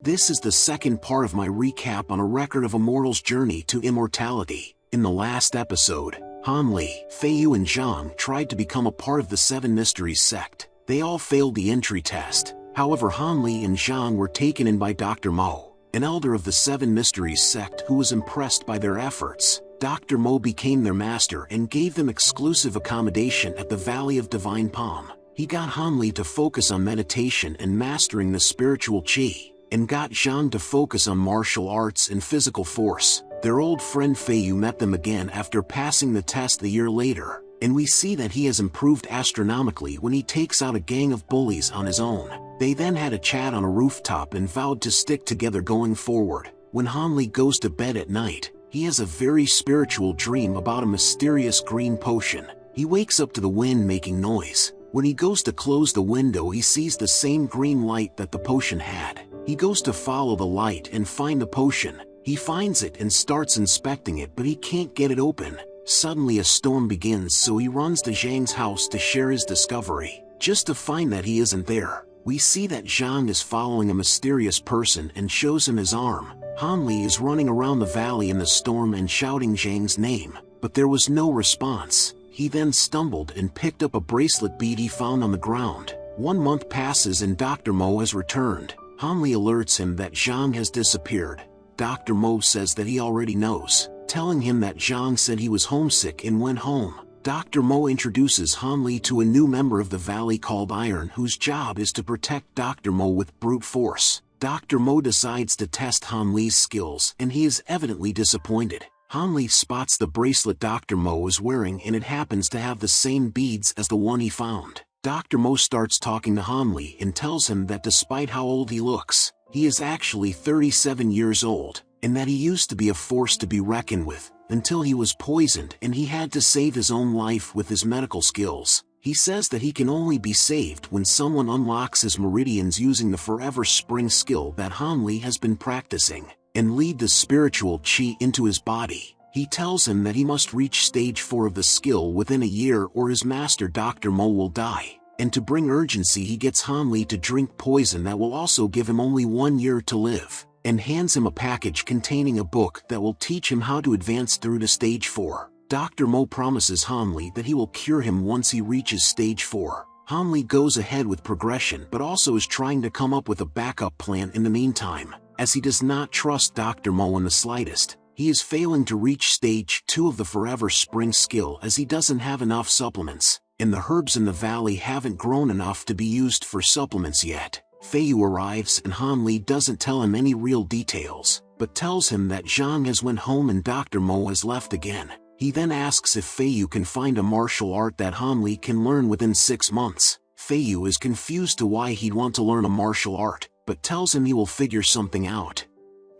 This is the second part of my recap on A Record of Immortal's journey to immortality. In the last episode, Han Li, Fei Yu and Zhang tried to become a part of the Seven Mysteries sect. They all failed the entry test. However, Han Li and Zhang were taken in by Dr. Mo, an elder of the Seven Mysteries sect who was impressed by their efforts. Dr. Mo became their master and gave them exclusive accommodation at the Valley of Divine Palm. He got Han Li to focus on meditation and mastering the spiritual qi, and got Xian to focus on martial arts and physical force. Their old friend Fei Yu met them again after passing the test a year later, and we see that he has improved astronomically when he takes out a gang of bullies on his own. They then had a chat on a rooftop and vowed to stick together going forward. When Han Li goes to bed at night, he has a very spiritual dream about a mysterious green potion. He wakes up to the wind making noise. When he goes to close the window, he sees the same green light that the potion had. He goes to follow the light and find the potion. He finds it and starts inspecting it, but he can't get it open. Suddenly a storm begins, so he runs to Zhang's house to share his discovery, just to find that he isn't there. We see that Zhang is following a mysterious person and shows him his arm. Han Li is running around the valley in the storm and shouting Zhang's name, but there was no response. He then stumbled and picked up a bracelet bead he found on the ground. 1 month passes and Dr. Mo has returned. Han Li alerts him that Zhang has disappeared. Dr. Mo says that he already knows, telling him that Zhang said he was homesick and went home. Dr. Mo introduces Han Li to a new member of the valley called Iron, whose job is to protect Dr. Mo with brute force. Dr. Mo decides to test Han Li's skills, and he is evidently disappointed. Han Li spots the bracelet Dr. Mo is wearing, and it happens to have the same beads as the one he found. Dr. Mo starts talking to Han Li and tells him that despite how old he looks, he is actually 37 years old, and that he used to be a force to be reckoned with, until he was poisoned and he had to save his own life with his medical skills. He says that he can only be saved when someone unlocks his meridians using the Forever Spring skill that Han Li has been practicing, and lead the spiritual qi into his body. He tells him that he must reach stage 4 of the skill within a year or his master Dr. Mo will die. And to bring urgency, he gets Han Li to drink poison that will also give him only 1 year to live, and hands him a package containing a book that will teach him how to advance through to stage 4. Dr. Mo promises Han Li that he will cure him once he reaches stage 4. Han Li goes ahead with progression but also is trying to come up with a backup plan in the meantime, as he does not trust Dr. Mo in the slightest. He is failing to reach stage 2 of the Forever Spring skill as he doesn't have enough supplements, and the herbs in the valley haven't grown enough to be used for supplements yet. Fei Yu arrives and Han Li doesn't tell him any real details, but tells him that Zhang has went home and Dr. Mo has left again. He then asks if Fei Yu can find a martial art that Han Li can learn within 6 months. Fei Yu is confused to why he'd want to learn a martial art, but tells him he will figure something out.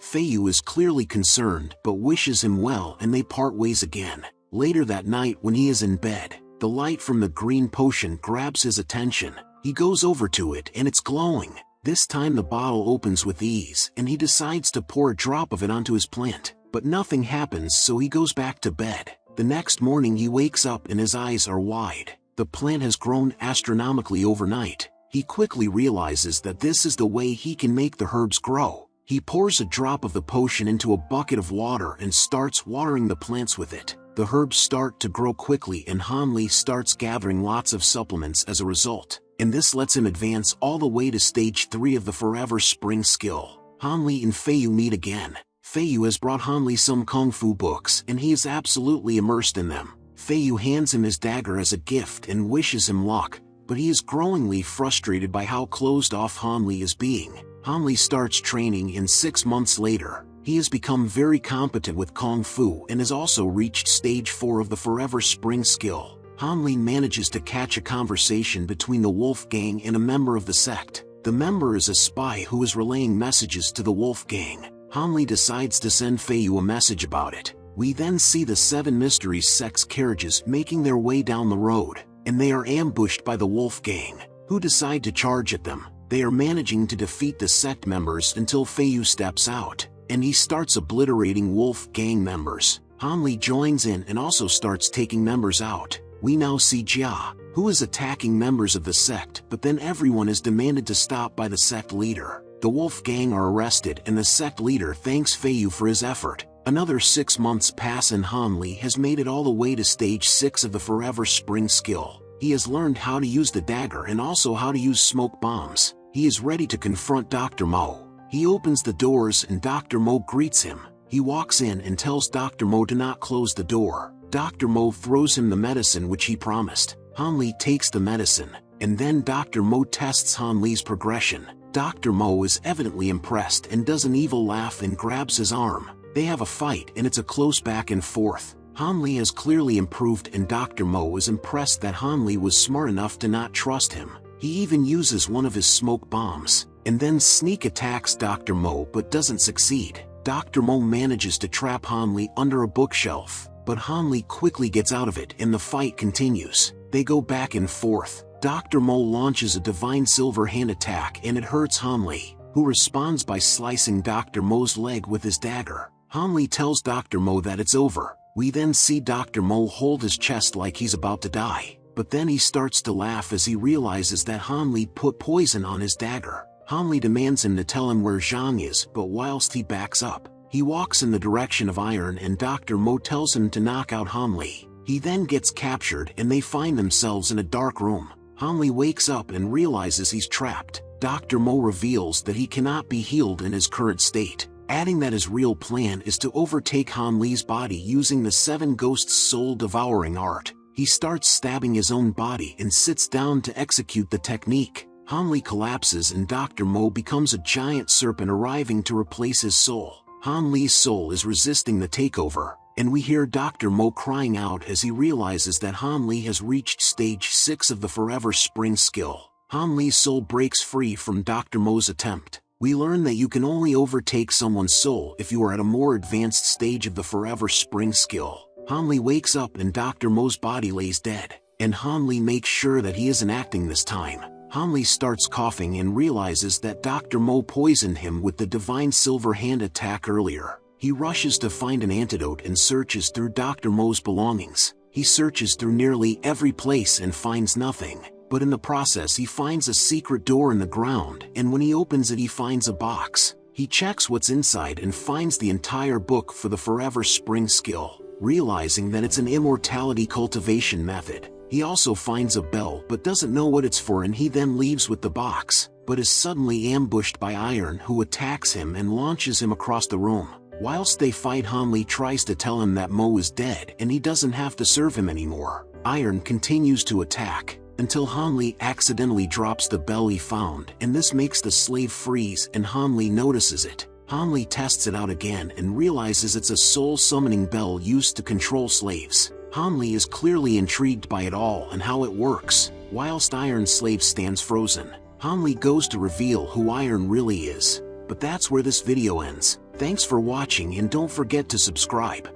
Fei Yu is clearly concerned but wishes him well, and they part ways again. Later that night, when he is in bed, the light from the green potion grabs his attention. He goes over to it and it's glowing. This time the bottle opens with ease and he decides to pour a drop of it onto his plant, but nothing happens, so he goes back to bed. The next morning he wakes up and his eyes are wide. The plant has grown astronomically overnight. He quickly realizes that this is the way he can make the herbs grow. He pours a drop of the potion into a bucket of water and starts watering the plants with it. The herbs start to grow quickly and Han Li starts gathering lots of supplements as a result, and this lets him advance all the way to stage 3 of the Forever Spring skill. Han Li and Fei Yu meet again. Fei Yu has brought Han Li some kung fu books and he is absolutely immersed in them. Fei Yu hands him his dagger as a gift and wishes him luck, but he is growingly frustrated by how closed off Han Li is being. Han Li starts training and 6 months later, he has become very competent with Kung Fu and has also reached stage 4 of the Forever Spring skill. Han Li manages to catch a conversation between the Wolf Gang and a member of the sect. The member is a spy who is relaying messages to the Wolf Gang. Han Li decides to send Fei Yu a message about it. We then see the Seven Mysteries sect's carriages making their way down the road, and they are ambushed by the Wolf Gang, who decide to charge at them. They are managing to defeat the sect members until Fei Yu steps out, and he starts obliterating Wolf Gang members. Han Li joins in and also starts taking members out. We now see Jia, who is attacking members of the sect, but then everyone is demanded to stop by the sect leader. The Wolf Gang are arrested and the sect leader thanks Feiyu for his effort. Another 6 months pass and Han Li has made it all the way to stage 6 of the Forever Spring skill. He has learned how to use the dagger and also how to use smoke bombs. He is ready to confront Dr. Mo. He opens the doors and Dr. Mo greets him. He walks in and tells Dr. Mo to not close the door. Dr. Mo throws him the medicine which he promised. Han Li takes the medicine, and then Dr. Mo tests Han Li's progression. Dr. Mo is evidently impressed and does an evil laugh and grabs his arm. They have a fight and it's a close back and forth. Han Li has clearly improved and Dr. Mo is impressed that Han Li was smart enough to not trust him. He even uses one of his smoke bombs, and then sneak attacks Dr. Mo but doesn't succeed. Dr. Mo manages to trap Han Li under a bookshelf, but Han Li quickly gets out of it and the fight continues. They go back and forth. Dr. Mo launches a divine silver hand attack and it hurts Han Li, who responds by slicing Dr. Mo's leg with his dagger. Han Li tells Dr. Mo that it's over. We then see Dr. Mo hold his chest like he's about to die, but then he starts to laugh as he realizes that Han Li put poison on his dagger. Han Li demands him to tell him where Zhang is, but whilst he backs up, he walks in the direction of iron and Dr. Mo tells him to knock out Han Li. He then gets captured and they find themselves in a dark room. Han Li wakes up and realizes he's trapped. Dr. Mo reveals that he cannot be healed in his current state, adding that his real plan is to overtake Han Li's body using the 7 Ghosts' soul-devouring art. He starts stabbing his own body and sits down to execute the technique. Han Li collapses and Dr. Mo becomes a giant serpent arriving to replace his soul. Han Li's soul is resisting the takeover, and we hear Dr. Mo crying out as he realizes that Han Li has reached stage 6 of the Forever Spring skill. Han Li's soul breaks free from Dr. Mo's attempt. We learn that you can only overtake someone's soul if you are at a more advanced stage of the Forever Spring skill. Han Li wakes up and Dr. Mo's body lays dead, and Han Li makes sure that he isn't acting this time. Han Li starts coughing and realizes that Dr. Mo poisoned him with the divine silver hand attack earlier. He rushes to find an antidote and searches through Dr. Mo's belongings. He searches through nearly every place and finds nothing. But in the process he finds a secret door in the ground, and when he opens it he finds a box. He checks what's inside and finds the entire book for the Forever Spring skill, realizing that it's an immortality cultivation method. He also finds a bell but doesn't know what it's for, and he then leaves with the box, but is suddenly ambushed by Iron, who attacks him and launches him across the room. Whilst they fight, Han Li tries to tell him that Mo is dead and he doesn't have to serve him anymore. Iron continues to attack, until Han Li accidentally drops the bell he found, and this makes the slave freeze and Han Li notices it. Han Li tests it out again and realizes it's a soul-summoning bell used to control slaves. Han Li is clearly intrigued by it all and how it works. Whilst Iron's slave stands frozen, Han Li goes to reveal who Iron really is. But that's where this video ends. Thanks for watching and don't forget to subscribe.